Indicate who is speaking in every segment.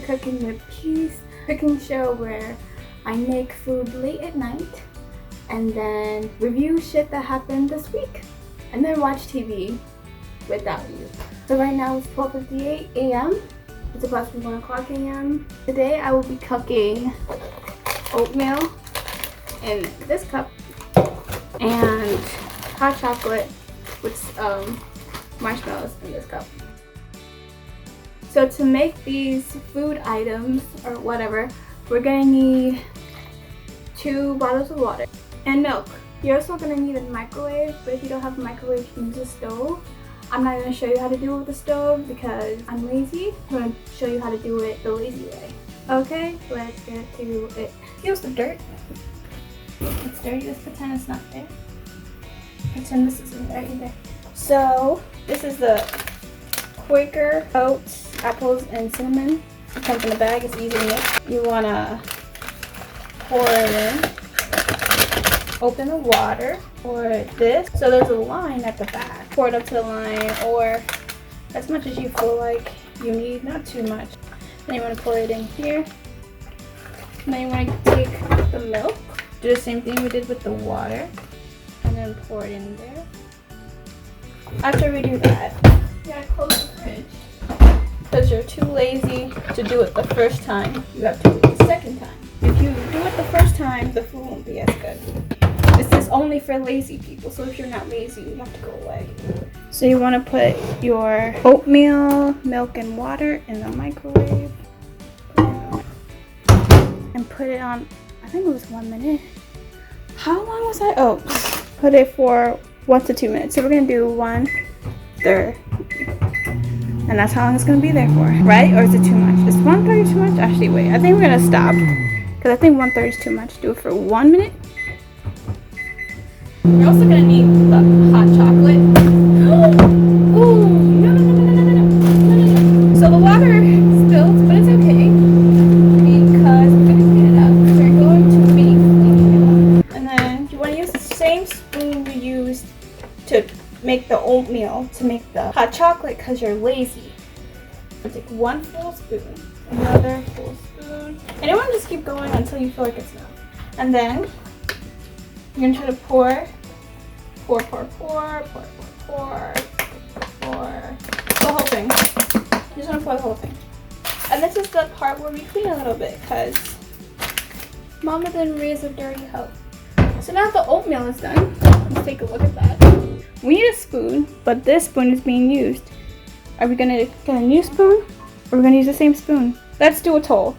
Speaker 1: Cooking with Peace cooking show where I make food late at night and then review shit that happened this week and then watch TV without you. So right now it's 12:58 a.m. It's about to be 1 o'clock a.m. Today I will be cooking oatmeal in this cup and hot chocolate with marshmallows in this cup. So to make these food items or whatever, we're gonna need 2 bottles of water and milk. You're also gonna need a microwave, but if you don't have a microwave, you can use a stove. I'm not gonna show you how to do it with the stove because I'm lazy. I'm gonna show you how to do it the lazy way. Okay, let's get to it. Here's the dirt. It's dirty, let's pretend it's not there. Pretend this isn't there either. So, this is the Quaker oats, apples, and cinnamon. It comes in a bag, it's easy to make. You wanna pour it in. Open the water, pour this. So there's a line at the back. Pour it up to the line or as much as you feel like you need, not too much. Then you want to pour it in here. And then you want to take the milk, do the same thing we did with the water, and then pour it in there. After we do that, you gotta close the fridge. Because you're too lazy to do it the first time, you have to do it the second time. If you do it the first time, the food won't be as good. This is only for lazy people, so if you're not lazy, you have to go away. So you want to put your oatmeal, milk, and water in the microwave. And put it on, I think it was 1 minute. How long was I? Oh, put it for 1 to 2 minutes. So we're going to do 1/3. And that's how long it's going to be there for, right? Or is it too much? Is 1/3 too much? Actually, wait. I think we're going to stop. Because I think 1/3 is too much. Do it for 1 minute. You're also going to need the hot chocolate. Ooh, no. So the water spilled, but it's okay. Because we're going to clean it up. We're going to be cleaning it up. And then you want to use the same spoon you used to make the oatmeal to make the hot chocolate because you're lazy. Take 1 full spoon, another full spoon, and you want to just keep going until you feel like it's enough. And then you're gonna try to pour the whole thing. You just want to pour the whole thing. And this is the part where we clean a little bit because Mama didn't raise a dirty hoe. So now the oatmeal is done. Let's take a look at that. We need a spoon, but this spoon is being used. Are we gonna get a new spoon? Or are we gonna use the same spoon? Let's do a toll.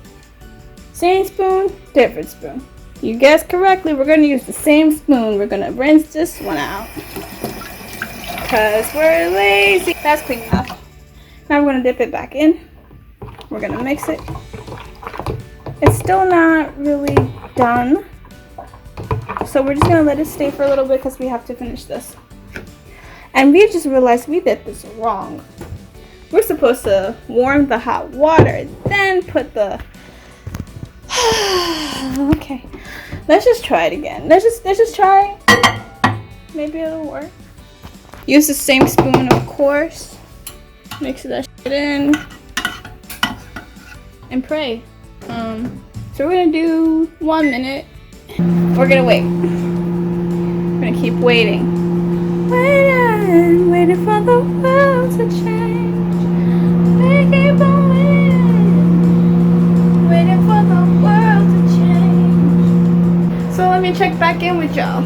Speaker 1: Same spoon, different spoon. You guessed correctly, we're gonna use the same spoon. We're gonna rinse this one out. Because we're lazy. That's clean enough. Now we're gonna dip it back in. We're gonna mix it. It's still not really done. So we're just gonna let it stay for a little bit because we have to finish this. And we just realized we did this wrong. We're supposed to warm the hot water, then put the... Okay, let's just try it again. Let's just try. Maybe it'll work. Use the same spoon, of course. Mix that shit in. And pray. So we're gonna do 1 minute. We're gonna wait. We're gonna keep waiting. Waiting for the world to change. We keep on waiting for the world to change. So let me check back in with y'all.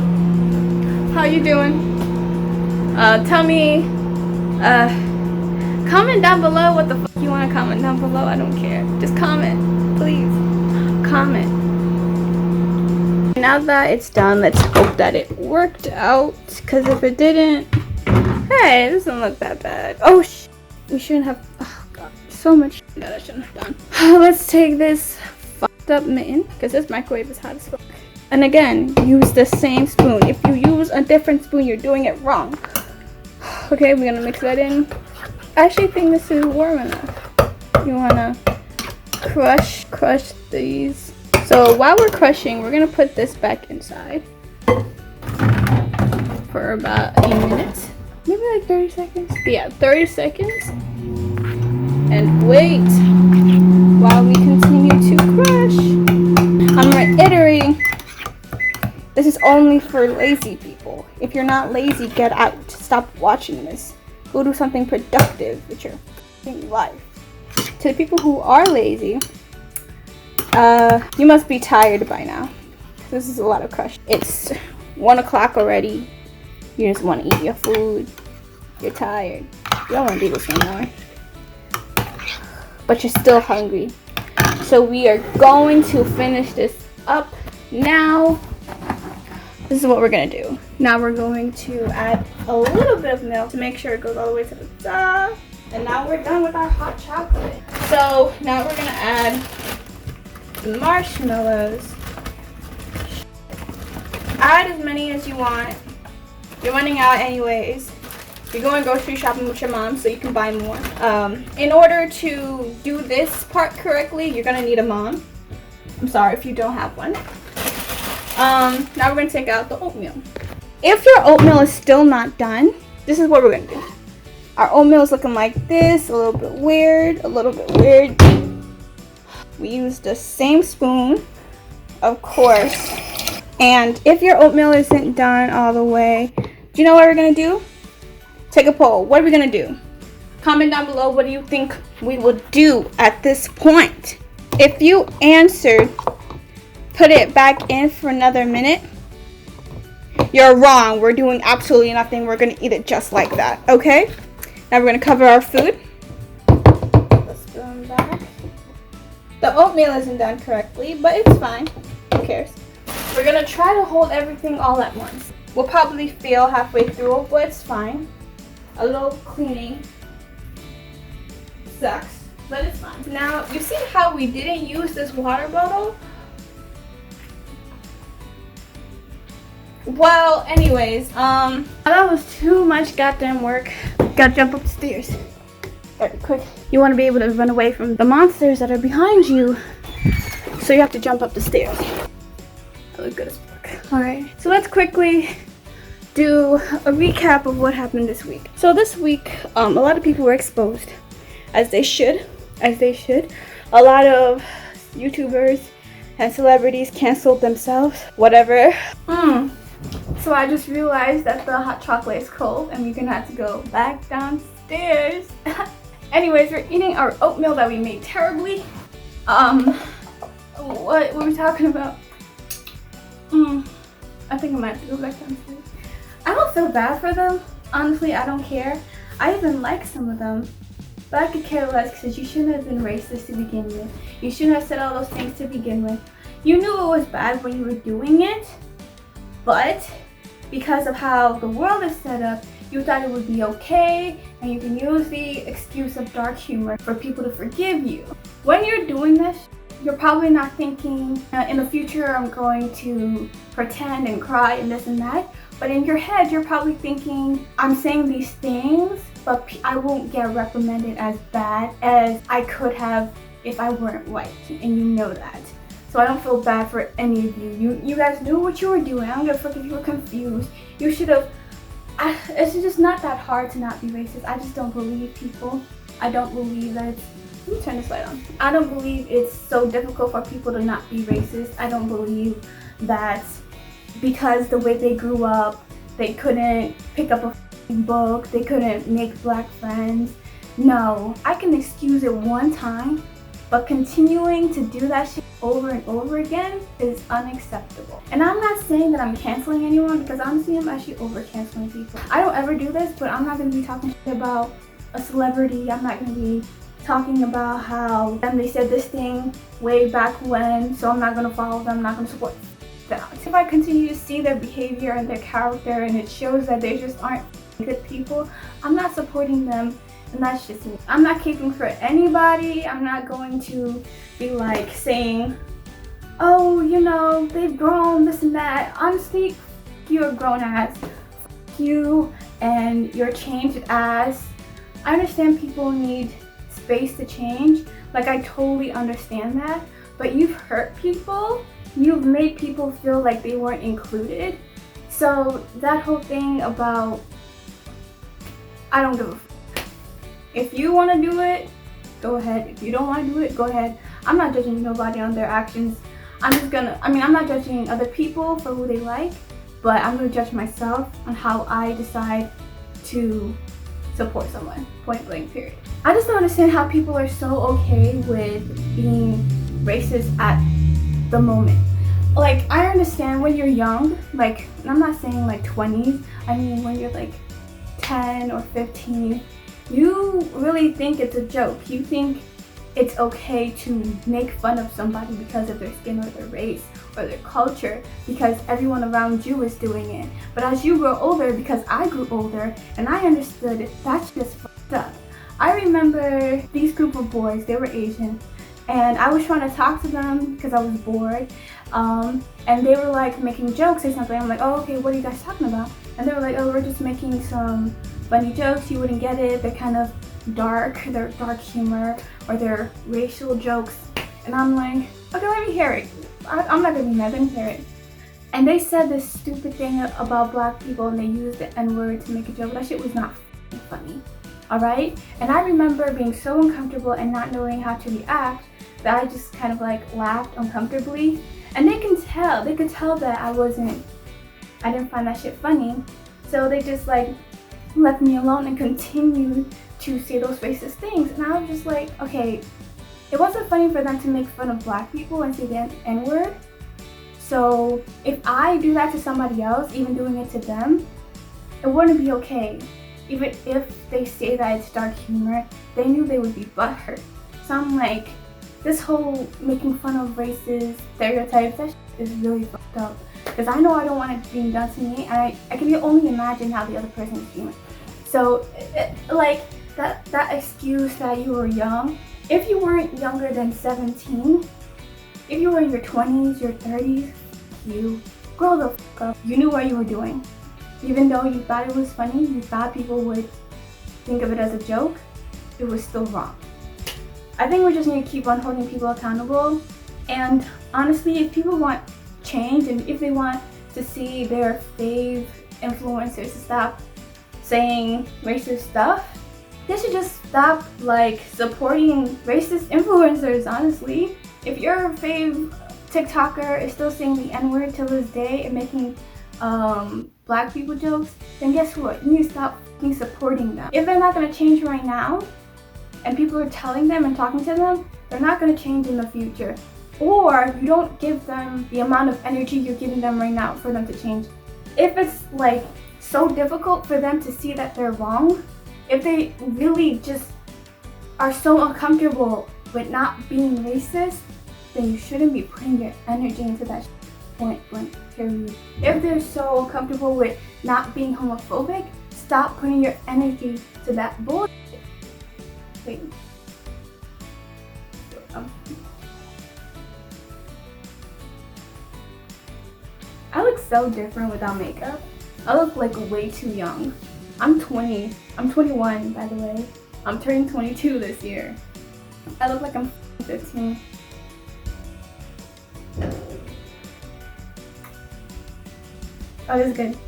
Speaker 1: How you doing? Tell me, comment down below what the fuck you want to comment down below. I don't care. Just comment, please. Comment. Now that it's done, let's hope that it worked out. Because if it didn't, hey, this doesn't look that bad. Oh, we shouldn't have. Oh god, so much that I shouldn't have done. Let's take this fucked up mitten because this microwave is hot as fuck. And again, use the same spoon. If you use a different spoon, you're doing it wrong. Okay, we're gonna mix that in. I actually think this is warm enough. You wanna crush these. So while we're crushing, we're gonna put this back inside for about a minute, maybe like 30 seconds. Yeah, 30 seconds. And wait while we continue to crush. I'm reiterating, this is only for lazy people. If you're not lazy, get out. Stop watching this. Go do something productive with your life. To the people who are lazy, you must be tired by now. This is a lot of crush. It's 1 o'clock already. You just want to eat your food. You're tired. You don't want to do this anymore. But you're still hungry. So we are going to finish this up now. This is what we're going to do. Now we're going to add a little bit of milk to make sure it goes all the way to the top. And now we're done with our hot chocolate. So now we're going to add the marshmallows. Add as many as you want. You're running out anyways. You're going grocery shopping with your mom so you can buy more. In order to do this part correctly, you're going to need a mom. I'm sorry if you don't have one. Now we're going to take out the oatmeal. If your oatmeal is still not done, this is what we're going to do. Our oatmeal is looking like this, a little bit weird, We use the same spoon, of course. And if your oatmeal isn't done all the way, do you know what we're going to do? Take a poll. What are we going to do? Comment down below, what do you think we will do at this point? If you answered, put it back in for another minute, you're wrong. We're doing absolutely nothing. We're going to eat it just like that, okay? Now we're going to cover our food. Put the spoon back. The oatmeal isn't done correctly, but it's fine. Who cares? We're going to try to hold everything all at once. We'll probably fail halfway through, but it's fine. A little cleaning sucks, but it's fine. Now, you see how we didn't use this water bottle? Well, anyways, that was too much goddamn work. Gotta jump up the stairs very quick. You want to be able to run away from the monsters that are behind you, so you have to jump up the stairs. I look good as fuck. Alright, so let's quickly do a recap of what happened this week. So this week, a lot of people were exposed, as they should. A lot of YouTubers and celebrities canceled themselves, whatever. So I just realized that the hot chocolate is cold and we're gonna have to go back downstairs. Anyways, we're eating our oatmeal that we made terribly. What were we talking about? I think I might have to go back downstairs. I don't feel bad for them. Honestly, I don't care. I even like some of them. But I could care less because you shouldn't have been racist to begin with. You shouldn't have said all those things to begin with. You knew it was bad when you were doing it, but because of how the world is set up, you thought it would be okay, and you can use the excuse of dark humor for people to forgive you. When you're doing this, you're probably not thinking, in the future I'm going to pretend and cry and this and that, but in your head you're probably thinking, I'm saying these things, but I won't get reprimanded as bad as I could have if I weren't white, and you know that. So I don't feel bad for any of you. You guys knew what you were doing. I don't give a fuck if you were confused. You should have. It's just not that hard to not be racist. I just don't believe people. I don't believe that. Let me turn this light on. I don't believe it's so difficult for people to not be racist. I don't believe that because the way they grew up, they couldn't pick up a book. They couldn't make black friends. No, I can excuse it one time. But continuing to do that shit over and over again is unacceptable. And I'm not saying that I'm canceling anyone, because honestly I'm actually over canceling people. I don't ever do this, but I'm not going to be talking shit about a celebrity. I'm not going to be talking about how they said this thing way back when, so I'm not going to follow them, I'm not going to support them. If I continue to see their behavior and their character and it shows that they just aren't good people, I'm not supporting them. And that's just me. I'm not caping for anybody. I'm not going to be like saying, oh, you know, they've grown, this and that. Honestly, you're a grown ass. You and your changed ass. I understand people need space to change. Like, I totally understand that. But you've hurt people. You've made people feel like they weren't included. So that whole thing about, I don't give a fuck. If you want to do it, go ahead. If you don't want to do it, go ahead. I'm not judging nobody on their actions. I'm not judging other people for who they like, but I'm gonna judge myself on how I decide to support someone, point blank period. I just don't understand how people are so okay with being racist at the moment. Like, I understand when you're young, like, and I'm not saying like 20s, I mean when you're like 10 or 15, you really think it's a joke. You think it's okay to make fun of somebody because of their skin or their race or their culture, because everyone around you is doing it. But as you grow older, because I grew older and I understood that's just fucked up. I remember these group of boys, they were Asian, and I was trying to talk to them because I was bored, and they were like making jokes or something. I'm like, oh, okay, what are you guys talking about? And they were like, oh, we're just making some funny jokes, you wouldn't get it, they're kind of dark, they're dark humor, or they're racial jokes. And I'm like, okay, let me hear it. I'm not gonna be mad, let me hear it. And they said this stupid thing about black people, and they used the N-word to make a joke. That shit was not funny, alright? And I remember being so uncomfortable and not knowing how to react that I just kind of like laughed uncomfortably. And they could tell that I didn't find that shit funny. So they just like left me alone and continued to say those racist things. And I was just like, okay, it wasn't funny for them to make fun of black people and say the N-word. So if I do that to somebody else, even doing it to them, it wouldn't be okay. Even if they say that it's dark humor, they knew they would be butthurt. So I'm like, this whole making fun of racist stereotypes, that is really fucked up. Because I know I don't want it being done to me, and I can only imagine how the other person is feeling. So, like, that excuse that you were young, if you weren't younger than 17, if you were in your 20s, your 30s, you grow the fuck up. You knew what you were doing. Even though you thought it was funny, you thought people would think of it as a joke, it was still wrong. I think we just need to keep on holding people accountable. And honestly, if people want change and if they want to see their fave influencers to stop saying racist stuff, they should just stop like supporting racist influencers, honestly. If your fave TikToker is still saying the N-word till this day and making black people jokes, then guess what? You need to stop supporting them. If they're not going to change right now, and people are telling them and talking to them, they're not going to change in the future. Or you don't give them the amount of energy you're giving them right now for them to change. If it's like so difficult for them to see that they're wrong, if they really just are so uncomfortable with not being racist, then you shouldn't be putting your energy into that point blank period. If they're so comfortable with not being homophobic, stop putting your energy to that bullshit. Wait. I look so different without makeup. I look like way too young. I'm 21 by the way. I'm turning 22 this year. I look like I'm 15. Oh, this is good.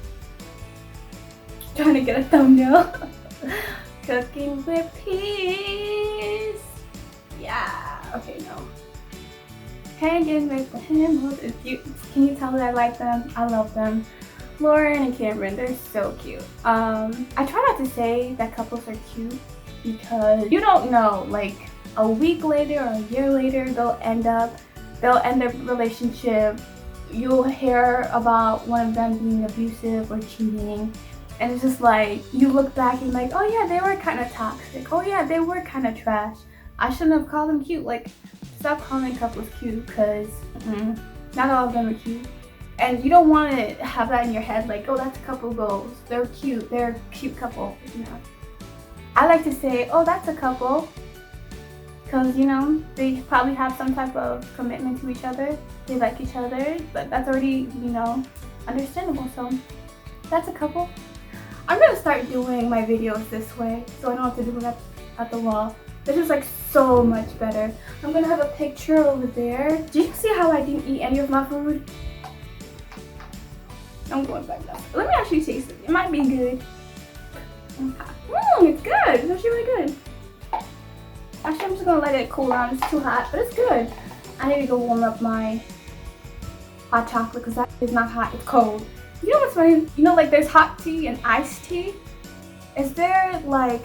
Speaker 1: Trying to get a thumbnail. Cooking with peas. Yeah. Okay, no. Hanging with the Hamiltons. It's cute. Can you tell that I like them? I love them. Lauren and Cameron, they're so cute. I try not to say that couples are cute because you don't know, like a week later or a year later, they'll end their relationship. You'll hear about one of them being abusive or cheating, and it's just like you look back and like, oh yeah, they were kind of toxic. Oh yeah, they were kind of trash. I shouldn't have called them cute. Like, stop calling couples cute because not all of them are cute. And you don't want to have that in your head like, oh, that's a couple goals. They're cute. They're a cute couple. You know. I like to say, oh, that's a couple. Because, you know, they probably have some type of commitment to each other. They like each other. But that's already, you know, understandable. So that's a couple. I'm going to start doing my videos this way so I don't have to do it at the wall. This is like so much better. I'm going to have a picture over there. Did you see how I didn't eat any of my food? I'm going back now. Let me actually taste it. It might be good. It's good. It's actually really good. Actually, I'm just gonna let it cool down. It's too hot, but it's good. I need to go warm up my hot chocolate because that is not hot, it's cold. You know what's funny? You know, like there's hot tea and iced tea. Is there like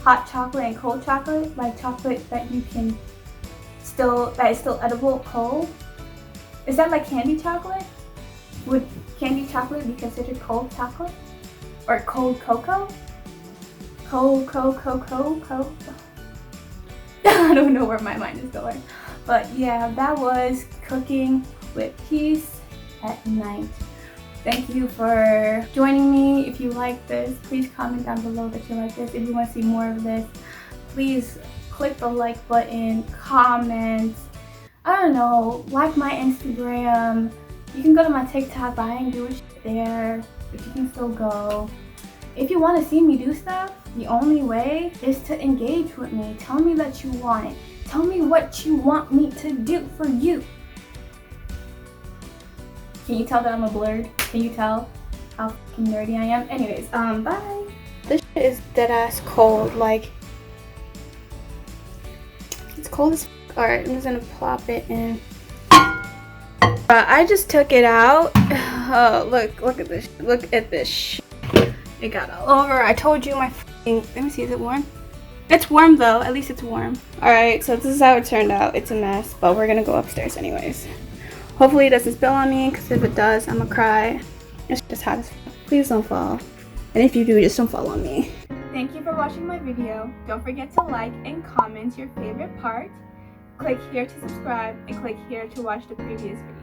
Speaker 1: hot chocolate and cold chocolate? Like chocolate that you can that is still edible cold? Is that like candy chocolate? Would candy chocolate be considered cold chocolate? Or cold cocoa? Cold cocoa. I don't know where my mind is going. But yeah, that was cooking with peace at night. Thank you for joining me. If you like this, please comment down below that you like this. If you want to see more of this, please click the like button, comment, I don't know, like my Instagram. You can go to my TikTok, but I ain't doing shit there, but you can still go. If you want to see me do stuff, the only way is to engage with me. Tell me that you want it. Tell me what you want me to do for you. Can you tell that I'm a blurred? Can you tell how fucking nerdy I am? Anyways, bye. This shit is dead ass cold. Like, it's cold as fuck. Alright, I'm just gonna plop it in. I just took it out. Oh, look at this. Look at this shit. It got all over. I told you my fucking. Let me see, is it warm? It's warm though. At least it's warm. Alright, so this is how it turned out. It's a mess, but we're gonna go upstairs anyways. Hopefully it doesn't spill on me, because if it does, I'm gonna cry. It's just hot as fuck. Please don't fall. And if you do, just don't fall on me. Thank you for watching my video. Don't forget to like and comment your favorite part. Click here to subscribe and click here to watch the previous video.